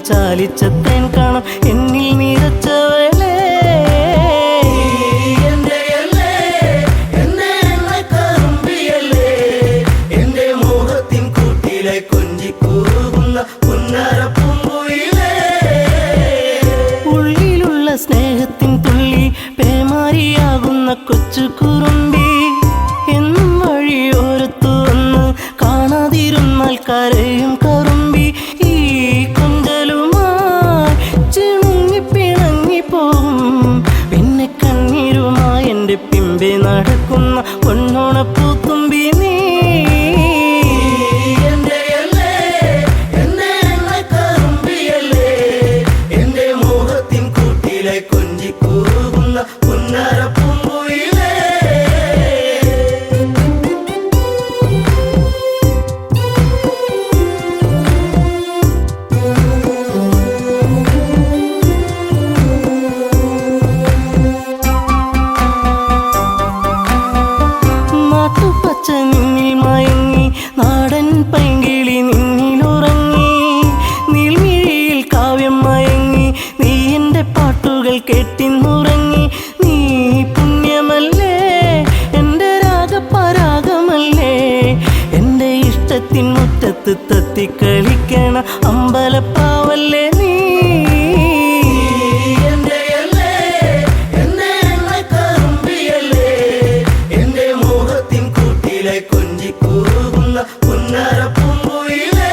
ചാലിച്ചത്തേൻ കാണാം എന്നിൽ നിറച്ചവളെ ഉള്ളിലുള്ള സ്നേഹത്തിൻ തുള്ളി പേമാരിയാകുന്ന കൊച്ചു കുറുമ്പി എന്നും വഴിയോരത്തു വന്ന് കാണാതിരുന്നാൽ കരയും കറുമ്പി ഈ കൊഞ്ചലുമായി ചിണുങ്ങിപ്പിണങ്ങിപ്പോകും പിന്നെ കണ്ണീരുമായി എൻ്റെ പിമ്പെ നടക്കുന്ന പൊന്നോണപ്പൂത്തുമ്പി നീ പൈങ്കിളി നിന്നിലുറങ്ങി, നീൽമിഴിയിൽ കാവ്യം മയങ്ങി, നീ എൻ്റെ പാട്ടുകൾ കേട്ടിന്നുറങ്ങി. നീ പുണ്യമല്ലേ, എൻ്റെ രാഗപരാഗമല്ലേ, എൻ്റെ ഇഷ്ടത്തിൻ മുറ്റത്ത് തത്തിക്കളിക്കണ അമ്പലപ്പാവല്ലേ നീ. കൊഞ്ചിക്കൂറുന്ന പുന്നാര പൂങ്കുയിലേ.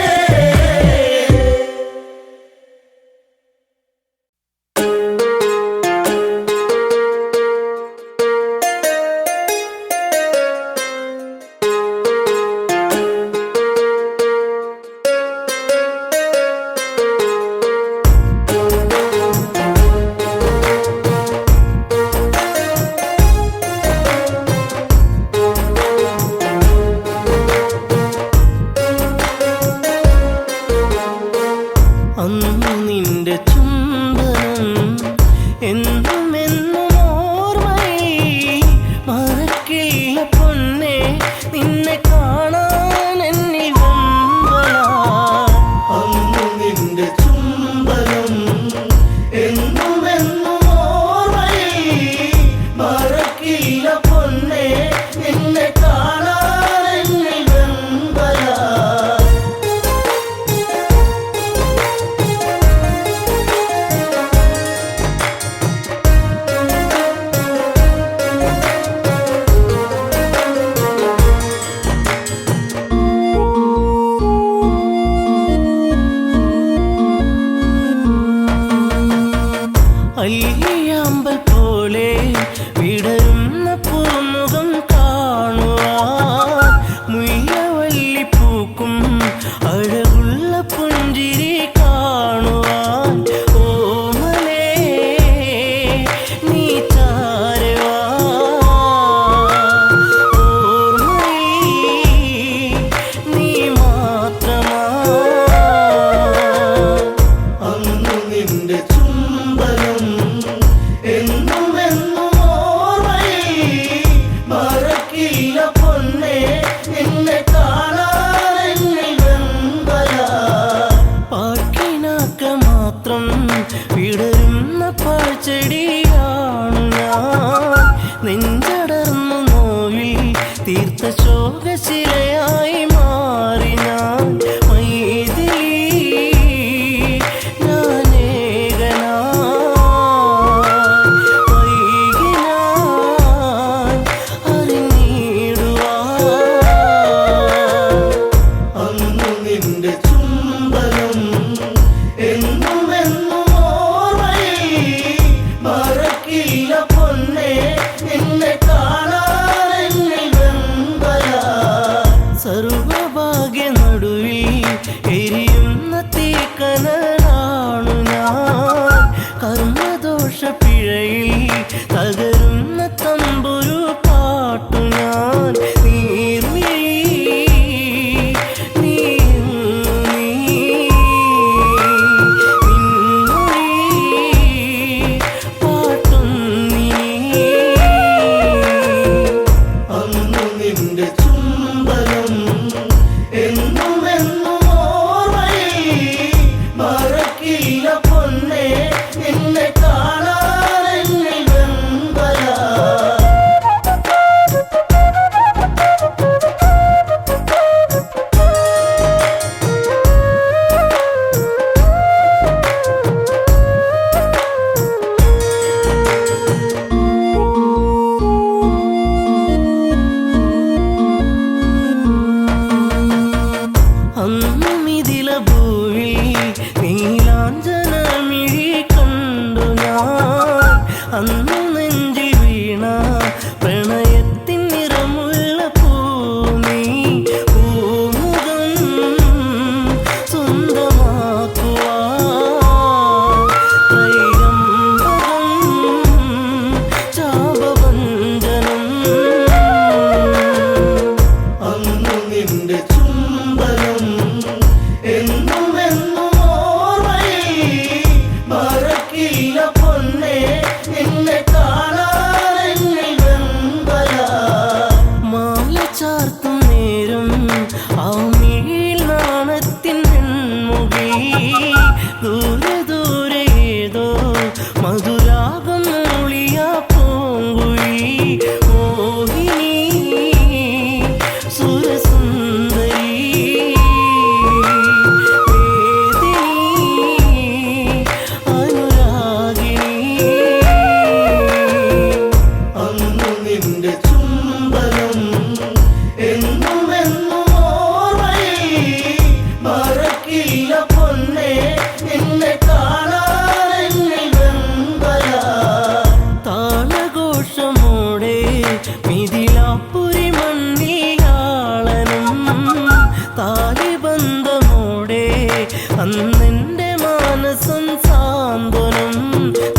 അന്നെൻ്റെ മാനസം സാന്ത്വനം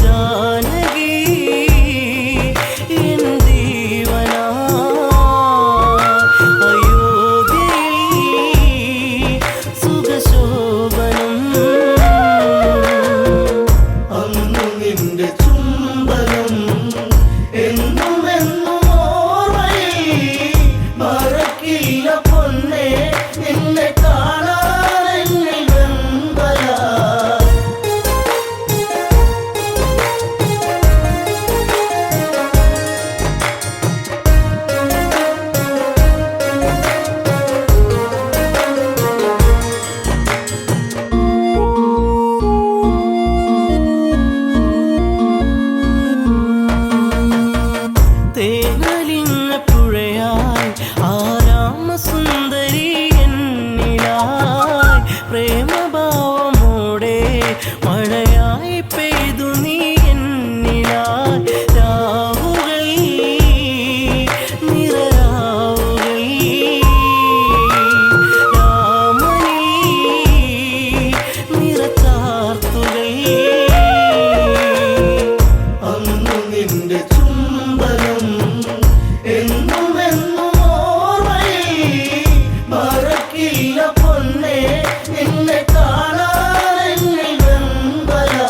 ജാനകി എൻ ജീവനാ അയോധ്യയിൽ സുഖശോഭനം അന്നു നിന്റെ ചുംബനം എന്നും എന്നും ഓർമ്മയിൽ മറക്കില്ല പൊന്നേ നിന്നെ കാണാൻ എന്നിൽ വെമ്പലാ തേനലിഞ്ഞ പുഴയായി ആരാമസുന്ദരി എന്നിലായി പ്രേമഭാവമോടെ മഴയായി പെയ്തു നീ എന്നിലായി രാവുകൾ നിറരാവുകൾ രാമനീ നിറച്ചാർത്തുകൾ അന്നു നിന്റെ ചുംബനം എന്നും എന്നും ഓർമ്മയിൽ മറക്കില്ല പൊന്നേ നിന്നെ കാണാൻ എന്നിൽ വെമ്പലാ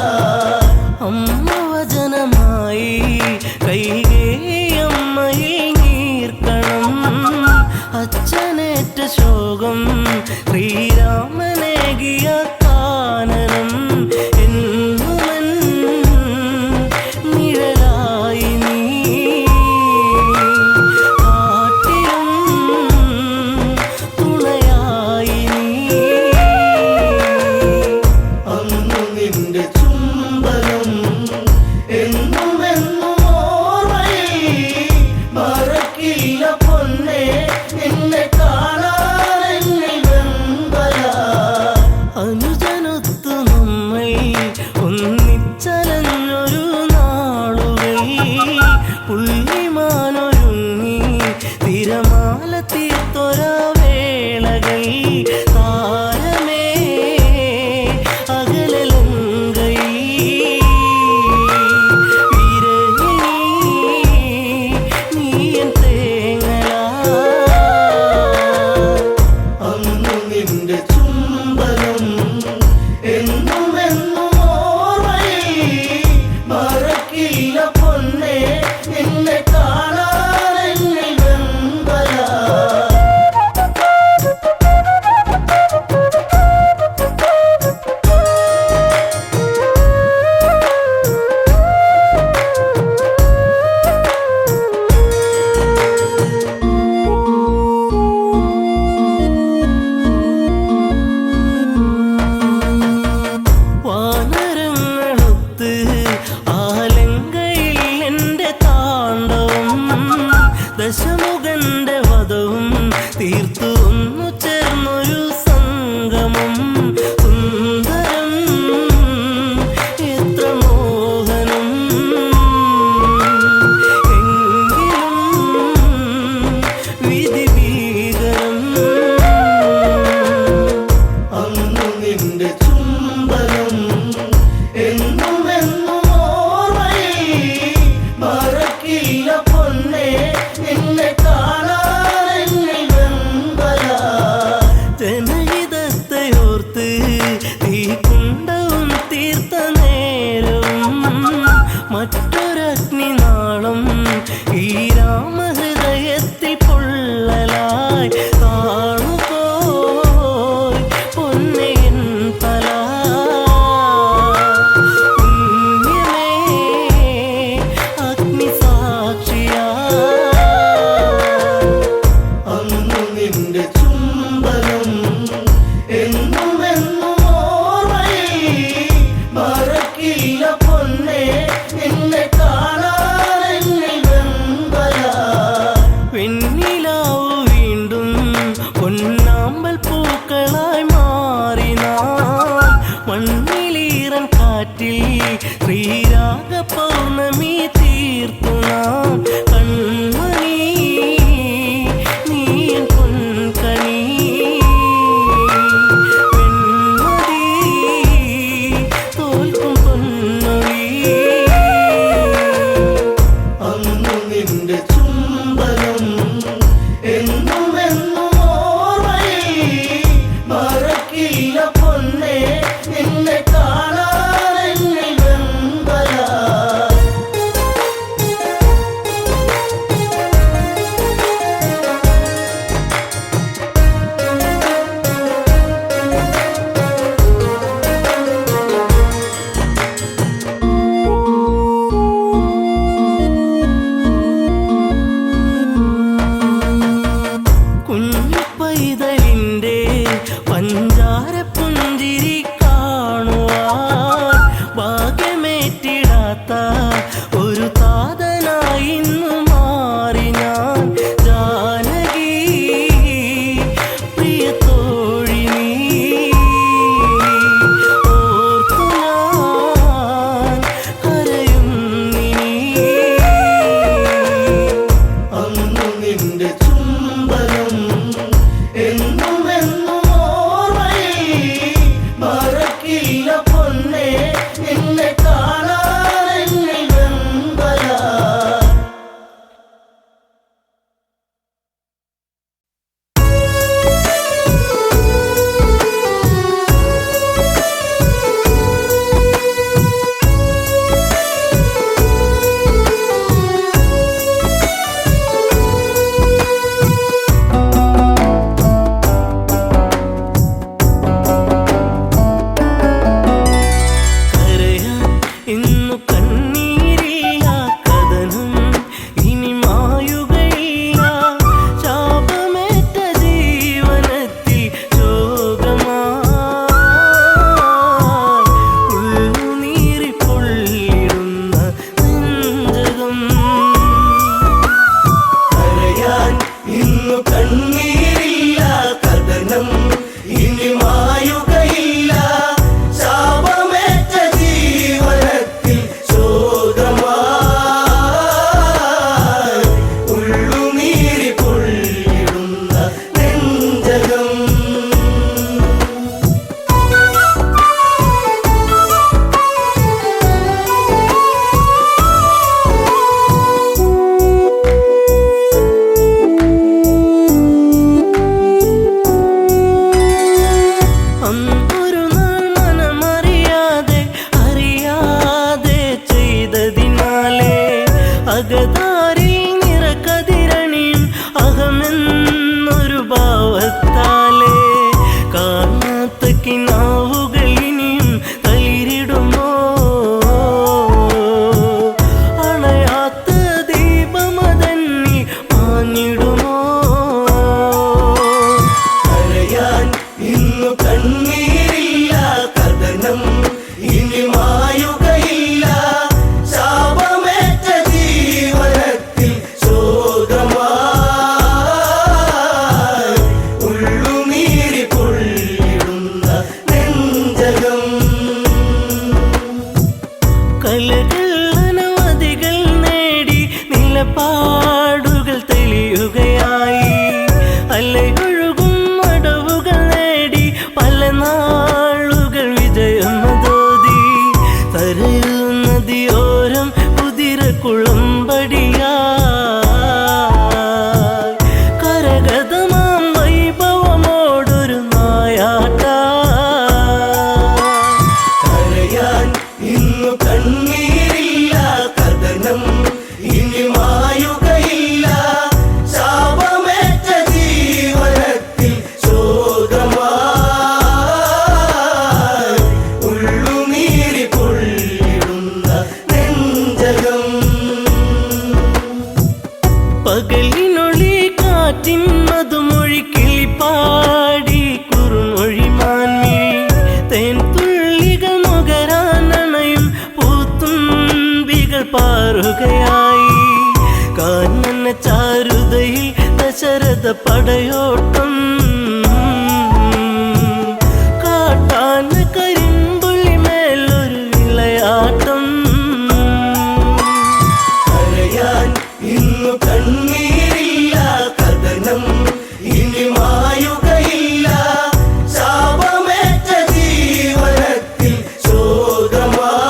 പഞ്ചാരപ്പുഞ്ചിരി കാണുവാൻ ഭാഗ്യമേറ്റിടാത്ത ഒരു താതനായി ഇന്നു മാറി ഞാൻ. ജാനകി പ്രിയ തോഴി നീ ഓർത്തു ഞാൻ കരയുന്നിനി. അന്നു നിന്റെ ചുംബനം എന്നും എന്നും ഓർമ്മയിൽ മറക്കില്ല പൊന്നേ. നിന്നെ കാണാൻ എന്നിൽ വെമ്പലാ. കരയാൻ ഇന്നു കണ്ണീരില്ല, കഥനം ഇനി മായുകയില്ല. ശാപമേറ്റ ജീവനത്തിൽ ശോകമായി ഉള്ളുനീറി പൊള്ളിടുന്ന നെഞ്ചകം. കരയാൻ ഇന്നു കണ്ണീരില്ല, കഥനം ഇനി മായുകയില്ല. ശാപമേറ്റ ജീവനത്തിൽ ശോകമായി ഉള്ളുനീരി പൊള്ളിടുന്ന നെഞ്ചകം. അന്നൊരു നാൾ മനമറിയാതെ അറിയാതെ ചെയ്തതിനാലേ അകതാരിൽ നിറകതിരണിയും അഹമെന്നൊരു ഭാവത്താലേ കാണാത്ത കിനാവുകൾ ഇനിയും തളിരിടുമോ? അണയാത്ത ദീപമതന്നി മാഞ്ഞിടുമോ? കരയാൻ ഇന്നു കണ്ണീരില്ല, കഥനം ഇനി മായുകയില്ല. ശാപമേറ്റ ജീവനത്തിൽ ശോകമായി ഉള്ളുനീരി പൊള്ളിടുന്ന നെഞ്ചകം. കലകൾ അനവധികൾ നേടി നിലപാടുകൾ തെളിയുകയായി. അലയൊഴുകും അടവുകൾ നേടി പല നാളുകൾ വിജയമതോതി. തരയൂ നദിയോരം കുതിരക്കുളമ്പടിയായി കരഗതമാം വൈഭവമോടൊരു നായാട്ട. കരയാൻ ഇന്നു കണ്ണീരില്ല, കഥനം ഇനി മായുകയില്ല. ശാപമേറ്റ ജീവനത്തിൽ ശോകമായി ഉള്ളുനീരി പൊള്ളിടുന്ന നെഞ്ചകം. കരയാൻ ഇന്നു കണ്ണീരില്ല, കഥനം ഇനി മായുകയില്ല. ശാപമേറ്റ ജീവനത്തിൽ ശോകമായി ഉള്ളുനീരി പൊള്ളിടുന്ന നെഞ്ചകം. പകലിനുള്ളിൽ കാറ്റിൻ മധുമൊഴി കിളിപ്പാടി കുറുമൊഴി മാൻമിഴി തേൻ തുള്ളികൾ നുകരാനണയും പൂത്തുമ്പികൾ പാറുകയായി. കാനന ചാരുതയിൽ ദശരഥ പടയോട്ടം കാട്ടാന കരിമ്പുള്ളി മേലൊരു വിളയാട്ടം. കരയാൻ ഇന്നു കണ്ണീരില്ല, കഥനം ഇനി മായുകയില്ല. ശാപമേറ്റ ജീവനത്തിൽ ശോകമായി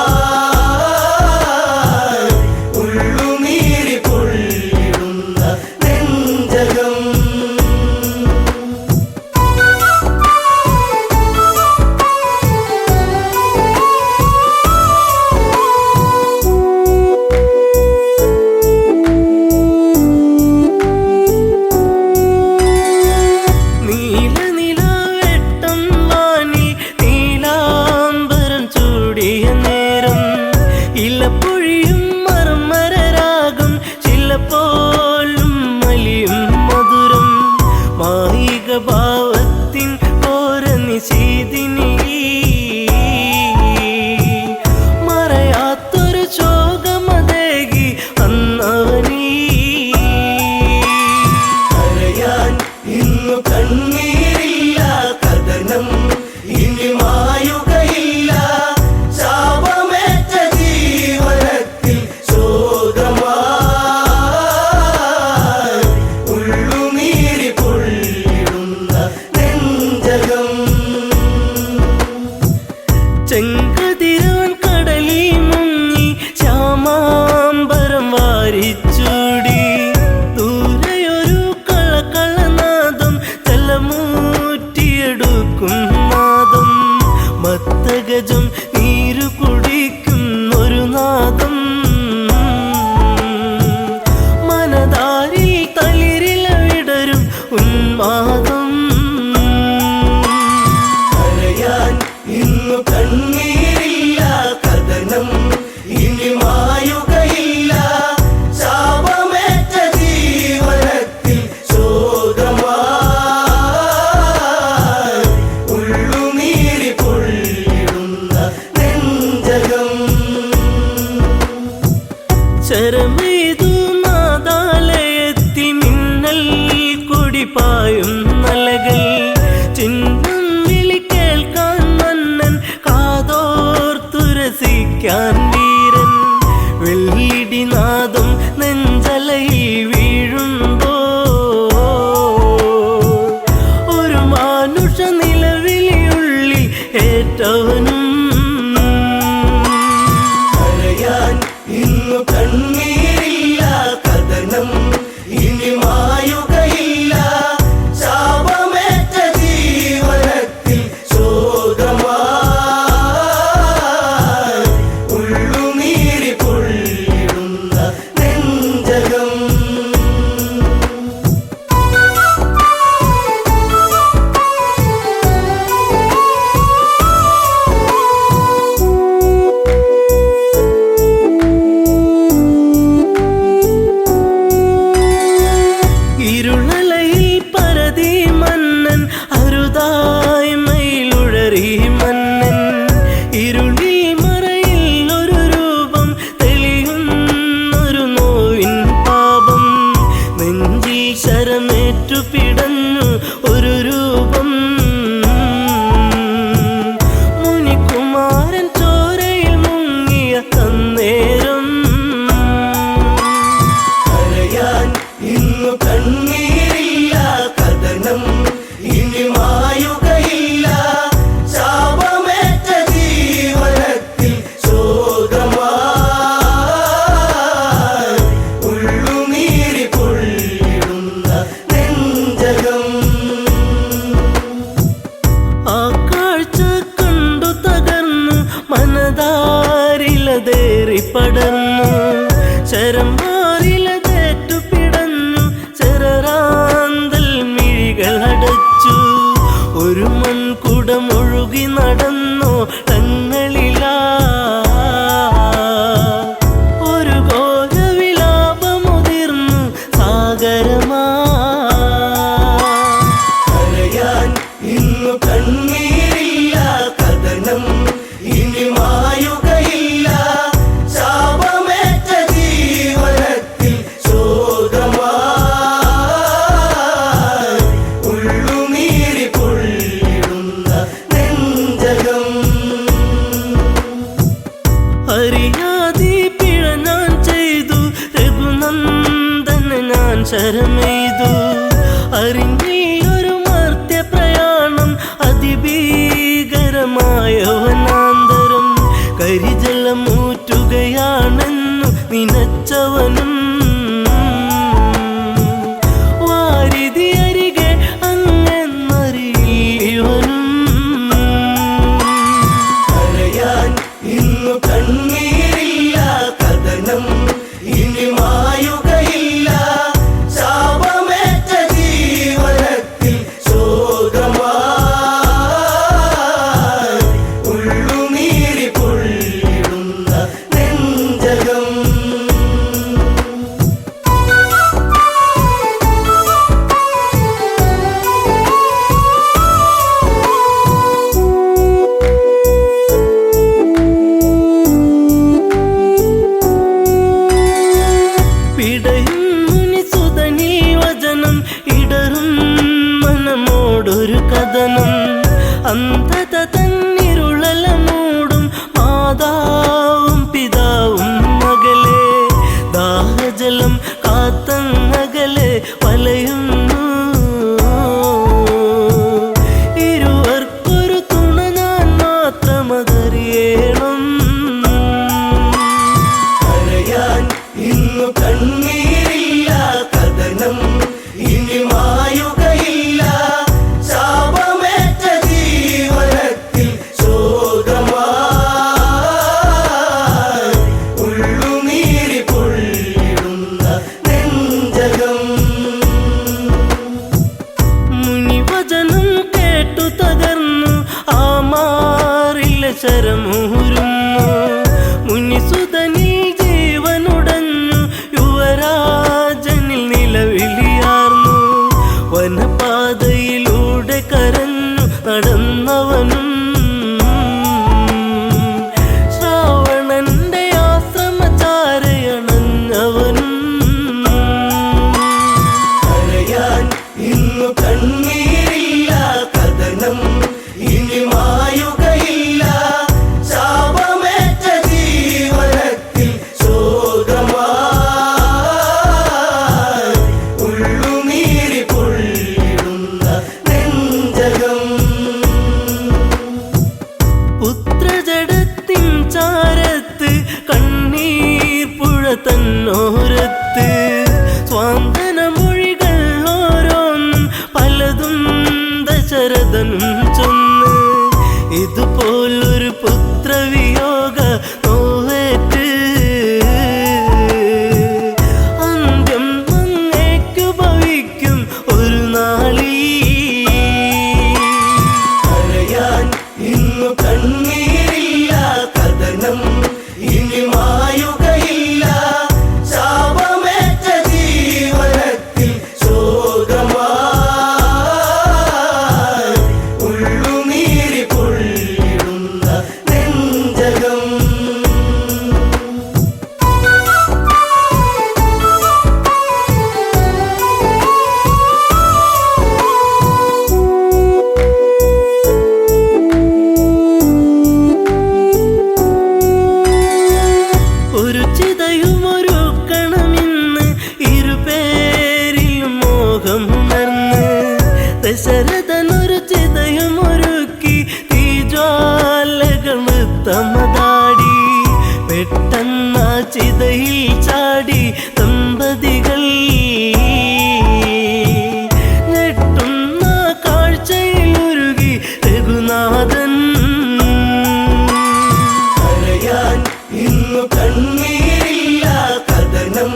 ഉള്ളുനീരി പൊള്ളിടുന്ന നെഞ്ചകം. ചെയ്തിനി മറയാത്തൊരു ശോകമതേകി അന്നവനീ കരയാൻ ഇന്നു കണ്ണീരില്ല കഥനം ഇനി മായുകയില്ല ശാപമേറ്റ ജീവനത്തിൽ ശോകമായി ഉള്ളുനീരി പൊള്ളിടുന്ന നെഞ്ചകം ചെങ്കതിരവൻ കടലിൽ മുങ്ങി ശ്യാമാംബരം വാരിച്ചൂടി ദൂരെയൊരു കളകളനാദം തലമൂറ്റിയെടുക്കും നാദം മത്തഗജം നീരു കുടിക്കുന്നൊരു നാദം മനതാരിൽ തളിരില വിടരും ഉന്മാദം കരയാൻ ഇന്നു കണ്ണീരില്ല കഥനം ഇനി മായുകയില്ല ശാപമേറ്റ ജീവനത്തിൽ ശോകമായി ഉള്ളുനീരി പൊള്ളിടുന്ന നെഞ്ചകം ശരമെയ്തു നാദാലയത്തിൽ മിന്നൽ കൊടിപായും നലകൾ ചിഹ്നം വിളി കേൾക്കാൻ മന്നൻ കാതോർത്തുരസിക്കാൻ വീരൻ വെള്ളിടിനാദം നെഞ്ചലയിൽ വീഴുമ്പോ ഒരു മാനുഷ നിലവിളിയുള്ളിൽ ഏറ്റവനും കരയാൻ ഇന്നു കണ്ണീരില്ല കഥനം ഇനി മായുകയില്ല ശാപമേറ്റ ജീവനത്തിൽ ശോകമായി ഉള്ളുനീരി പൊള്ളിടുന്ന നെഞ്ചകം ഇരുളലയിൽ പരതി മന്നൻ അരുതായ്മയിലുഴറി മന്നൻ ഇരുളിൽ മറയിൽ ഒരു രൂപം തെളിയുന്നൊരു നോവിൻ പാപം നെഞ്ചിൽ ശരമേറ്റു പിടഞ്ഞു ഒരു രൂപം മുനികുമാരൻ ചോരയിൽ മുങ്ങിയ അന്നേരം കരയാൻ ഇന്നു കണ്ണീരില്ല കഥനം ഇനി മായുകയില്ല ശാപമേറ്റ ജീവനത്തിൽ ശോകമായി ഉള്ളുനീരി പൊള്ളിടുന്ന നെഞ്ചകം ആ കാഴ്ച കണ്ടു തകർന്നു മനതാരിലതേറി പടർന്നു ശരം മാറിലതേറ്റു പിടഞ്ഞു ശരറാന്തൽ മിഴികൾ അടച്ചു ഒരു മൺകുടം ഒഴുകി നടന്നോ തങ്ങളിലാ ഒരു ഘോരവിലാപമുതിർന്നു സാഗരമാ കരയാൻ ഇന്നു കണ്ണീരില്ല കഥനം ഇനി മായുകയില്ല ശാപമേറ്റ ജീവനത്തിൽ ശോകമായി ഉള്ളുനീരി പൊള്ളിടുന്ന നെഞ്ചകം കരയാൻ ഇന്നു കണ്ണീരില്ല കഥനം ഇനി മായുകയില്ല ശാപമേറ്റ ജീവനത്തിൽ ശോകമായി ഉള്ളുനീരി പൊള്ളിടുന്ന നെഞ്ചകം. അറിയാതെ പിഴ ഞാൻ ചെയ്തു രഘുനന്ദന ഞാൻ ശരമെയ്തു അറിഞ്ഞില്ലൊരു മർത്യ പ്രയാണം അതിഭീകരമായ വനാന്തരം കരിജലമൂറ്റുകയാണെന്നു നിനച്ചവനും വാരിധി അരികെ അങ്ങെന്നറിയിവനും കരയാൻ ഇന്നു കണ്ണീരില്ല കഥനം ഇനി മായുകയില്ല ശാപമേറ്റ ജീവനത്തിൽ ശോകമായി ഉള്ളുനീരി പൊള്ളിടുന്ന നെഞ്ചകം തന്നിരുളല മൂടും മാതാവും പിതാവും മകളെ ദാഹജലം കാത്തങ്ങകലെ വലയുന്നു ഇരുവർക്കൊരു തുണ ഞാൻ മാത്രമതറിയണം കരയാൻ ഇന്നു കണ്ണീരില്ല കഥനം ഇനി മായുകയില്ല ശാപമേറ്റ ജീവനത്തിൽ ശോകമായി ഉള്ളുനീരി പൊള്ളിടുന്ന നെഞ്ചകം മുനിവചനം കേട്ടു തകർന്നു ആ മാറില്ല ശരമൂരുന്നു മുനിസുതനിൽ ജീവനുടഞ്ഞു യുവരാജനിൽ നിലവിളിയാർന്നു വനപാതയിലൂടെ കരഞ്ഞു നടന്നവനും ശ്രാവണന്റെ ആശ്രമചാരയണഞ്ഞവനും കരയാൻ ഇന്നു കണ്ണീരില്ല കഥനം ഇനി മായുകയില്ല ശാപമേറ്റ ജീവനത്തിൽ ശോകമായി ഉള്ളുനീരി പൊള്ളിടുന്ന നെഞ്ചകം പുത്രജടത്തിൻ ചാരത്ത് കണ്ണീർ പുഴ തന്നോരത്ത് സ്വാന്തന മൊഴികൾ ഓരോന്നും പലതും ദശരഥനും ചൊന്ന് ഇതുപോലൊരു പുത്രവിയോഗ നോവേറ്റ് അന്ത്യം അങ്ങേക്കു ഭവിക്കും ഒരു നാളീ കരയാൻ ഇന്നു കണ്ണീരില്ല കഥനം ഇനി മായുകയില്ല ശാപമേറ്റ ജീവനത്തിൽ ശോകമായി ഉള്ളുനീരി പൊള്ളിടുന്ന നെഞ്ചകം ഒരു ചിതയുമൊരുക്കണമെന്ന് ഇരുപേരിലും മോഹമുണർന്ന് ദശരഥനൊരു ചിതയുമൊരുക്കി തീജ്വാലകൾ നൃത്തമതാടി പെട്ടെന്ന ചിതയിൽ ചാടി ദമ്പതികൾ ഞെട്ടുന്ന കാഴ്ചയിലുരുകി രഘുനാഥൻ കരയാൻ ഇന്നു കണ്ണീരില്ല കഥനം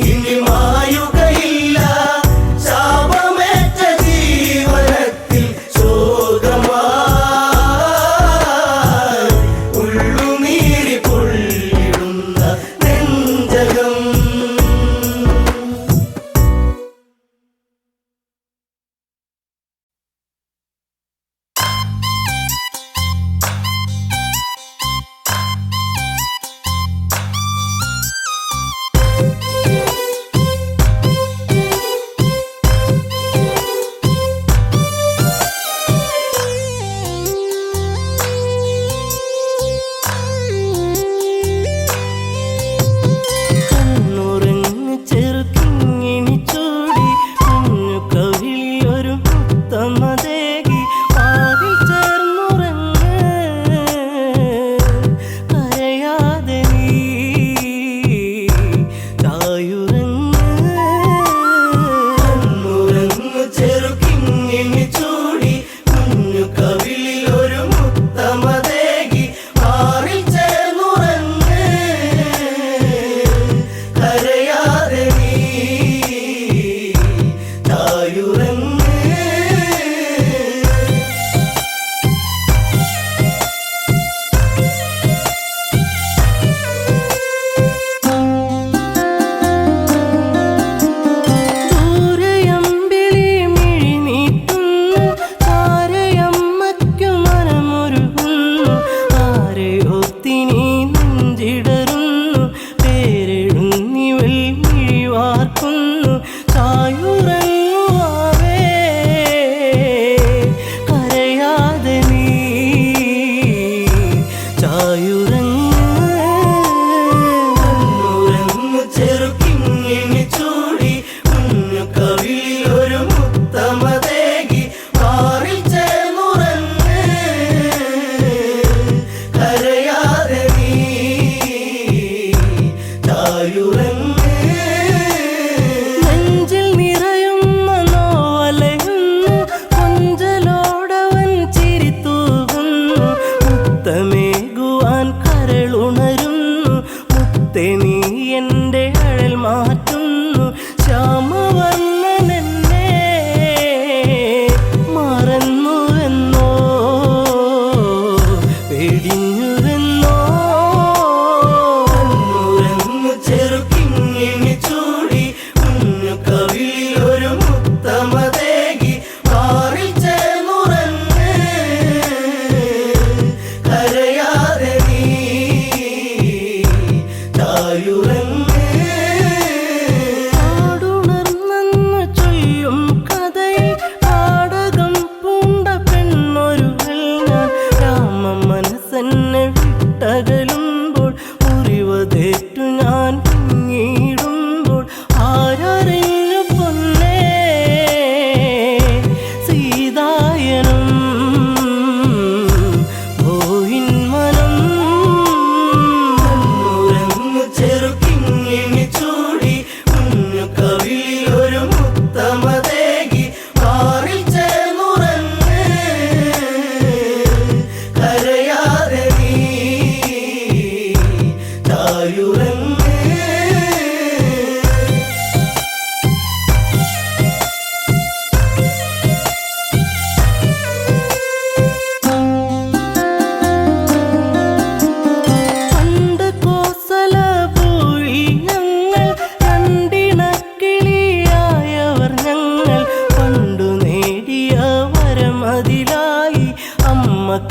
ഇനി മായുകയില്ല ശാപമേറ്റ ജീവനത്തിൽ ശോകമായി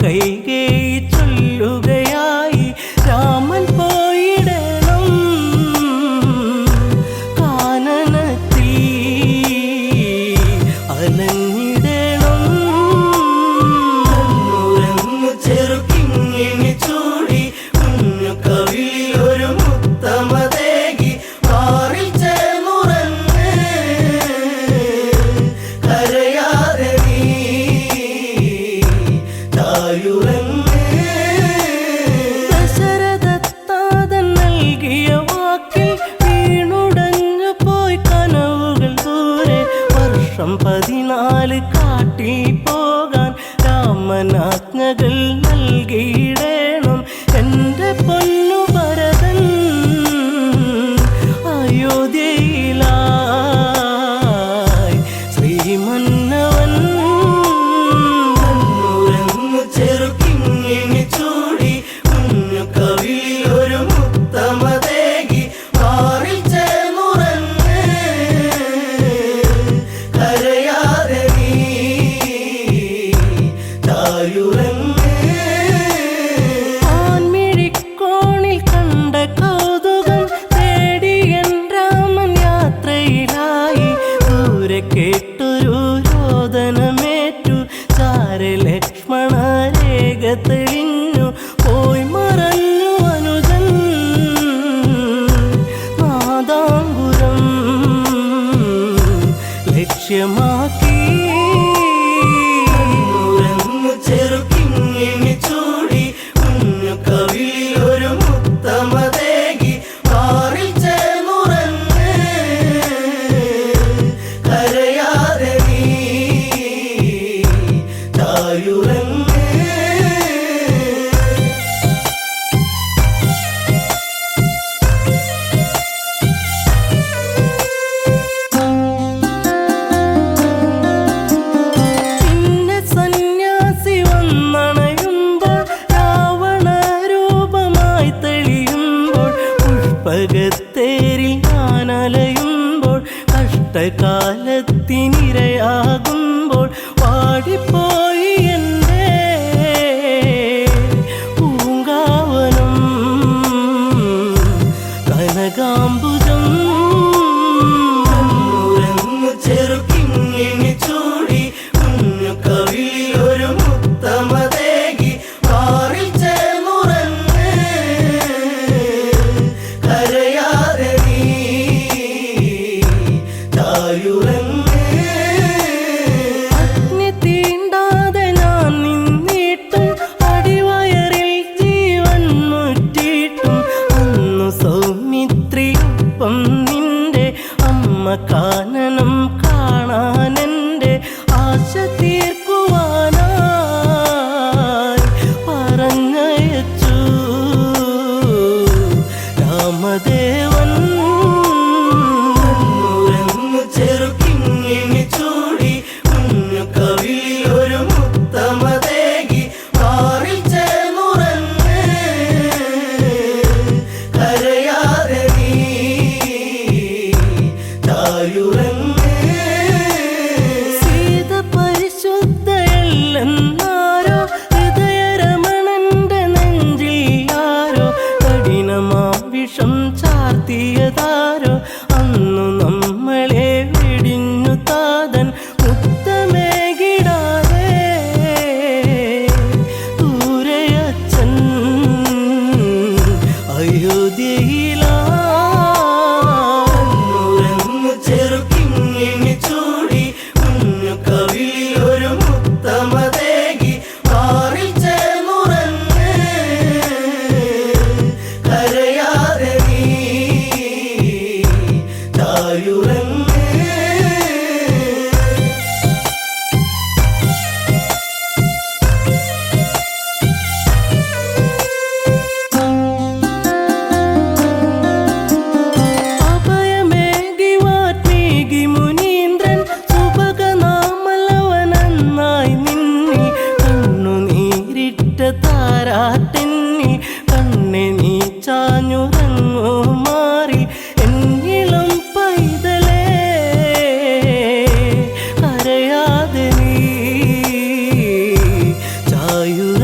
കൈകേയി ചൊല്ലുകയായി രാമൻ പോയിടണം കാനനത്തിൽ അലഞ്ഞിടണം. ഉറങ്ങു ചെറുക്കിങ്ങിണി ചൂടി കുഞ്ഞു കവിളിലൊരു മുത്തമതേകി മാറിൽ ചേർന്നുറങ്ങ് കരയാതെ നീ തായുറങ്ങ്. ദശരഥത്താതൻ നൽകിയ വാക്കിൽ വീണുടഞ്ഞു പോയി കനവുകൾ ദൂരെ. വർഷം 14 കാട്ടിൽ പോകാൻ രാമനാജ്ഞകൾ നൽകിയിടേണം. എൻ്റെ പൊന്നു ഭരതൻ അയോധ്യയിലായി ശ്രീമന്നവൻ. ഉറങ്ങു ചെറുക്കിങ്ങിണി ചൂടി കുഞ്ഞു കവിളിലൊരു മുത്തമതേകി മാറിൽ ചേർന്നുറങ്ങ് കരയാതെ നീ തായുറങ്ങ്. ആൺമിഴിക്കോണിൽ കണ്ട കൗതുകം തേടി എൻ രാമൻ യാത്രയിലായി. ദൂരെ കേട്ടൊരു രോദനമേറ്റു ചാരെ ലക്ഷ്മണ രേഖ തെളിഞ്ഞു പോയി മറഞ്ഞു അനുജൻ നാദാംബുരം ലക്ഷ്യമാക്കി. ഉറങ്ങു ചെറുക്കിങ്ങിണി ചൂടി കുഞ്ഞു കവിളിലൊരു മുത്തമതേകി മാറിൽ ചേർന്നുറങ്ങ് കരയാതെ നീ തായുറങ്ങ്. പിന്നെ സന്യാസി വന്നണയുമ്പോൾ രാവണ രൂപമായി തെളിയുമ്പോൾ പുഷ്പകത്തേരിൽ ഞാനലയുമ്പോൾ കഷ്ടകാലത്തിനിരയാകുമ്പോൾ വാടിപ്പോയി എൻ്റെ പൂങ്കാവനം കനകാംബുജം. ഉറങ്ങു ചെറുക്കിങ്ങിണി ചൂടി കുഞ്ഞു കവിളിലൊരു മുത്തമതേകി മാറിൽ ചേർന്നുറങ്ങ് കരയാതെ നീ തായുറങ്ങ്. അഗ്നി തീണ്ടാതെ ഞാൻ നിന്നിട്ടും അടിവയറിൽ ജീവൻ മുറ്റിയിട്ടും അന്നു സൗമിത്രിയൊപ്പം നിന്റെ അമ്മ കാനനം കാണാനെൻ്റെ ആശ തീർക്കുവാനായി പറഞ്ഞയച്ചു രാമദേവൻ. ഉറങ്ങു ചെറുക്കിങ്ങിണി ചൂടി കുഞ്ഞു കവിളിലൊരു മുത്തമതേകി മാറിൽ ചേർന്നുറങ്ങ് കരയാതെ നീ തായുറങ്ങ്. സീത പരിശുദ്ധയല്ലെന്നാരോ ഹൃദയരമണന്റെ നെഞ്ചിൽ ആരോ കഠിനമാം വിഷം ചാർത്തിയതാരോ അന്നു നമ്മളെ വെടിഞ്ഞു താതൻ മുത്തമേകിടാതെ ദൂരയച്ഛൻ അയോധ്യയിലായി. ഉറങ്ങു ചെറുക്കിങ്ങിണി ചൂടി കുഞ്ഞു കവിളിലൊരു മുത്തമതേകി മാറിൽ ചേർന്നുറങ്ങ് കരയാതെ നീ തായുറങ്ങ്. അഭയമേകി വാത്മീകി മുനീന്ദ്രൻ സുഭഗനാമലവനന്നായി നിന്നി കണ്ണുനീരിട്ട താരാട്ടെന്നി കണ്ണെ നീ ചാഞ്ഞുറങ്ങു മാറി എന്നിളം പൈതലേ കരയാതെ നീ ചായുറ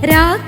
രാഗ